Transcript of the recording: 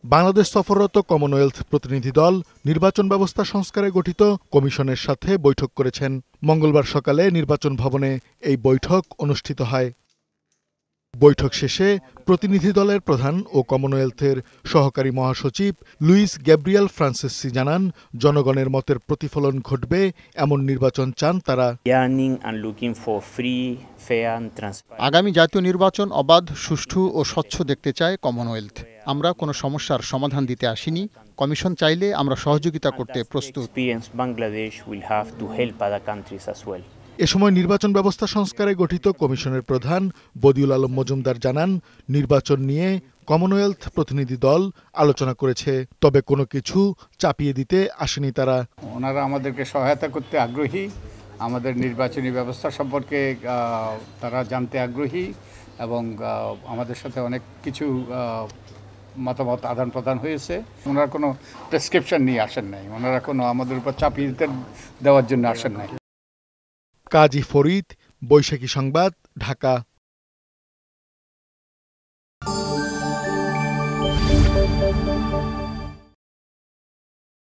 বাংলাদেশ সফররত কমনওয়েলথ প্রতিনিধি দল নির্বাচন ব্যবস্থা সংস্কারে গঠিত কমিশনের সাথে বৈঠক করেছেন। মঙ্গলবার সকালে নির্বাচন ভবনে এই বৈঠক অনুষ্ঠিত হয়। বৈঠক শেষে প্রতিনিধি দলের প্রধান ও কমনওয়েলথের সহকারী মহাসচিব লুইস গ্যাব্রিয়েল ফ্রান্সিসি জানান, জনগণের মতের প্রতিফলন ঘটবে এমন নির্বাচন চান তারা। আগামী জাতীয় নির্বাচন অবাধ, সুষ্ঠু ও স্বচ্ছ দেখতে চায় কমনওয়েলথ। আমরা কোনো সমস্যার সমাধান দিতে আসিনি। কমিশন চাইলে আমরা সহযোগিতা করতে প্রস্তুত। এ সময় নির্বাচন ব্যবস্থা সংস্কারে গঠিত কমিশনের প্রধান বদিউল আলম মজুমদার জানান, নির্বাচন নিয়ে কমনওয়েলথ প্রতিনিধি দল আলোচনা করেছে, তবে কোনো কিছু চাপিয়ে দিতে আসেনি তারা। ওনারা আমাদেরকে সহায়তা করতে আগ্রহী, আমাদের নির্বাচনী ব্যবস্থা সম্পর্কে তারা জানতে আগ্রহী এবং আমাদের সাথে অনেক কিছু মতামত আদান প্রদান হয়েছে। ওনারা কোনো প্রেসক্রিপশন নিয়ে আসেন নাই, ওনারা কোনো আমাদের উপর চাপিয়ে দেওয়ার জন্য আসেন নাই। কাজী ফরিদ, বৈশাখী সংবাদ, ঢাকা।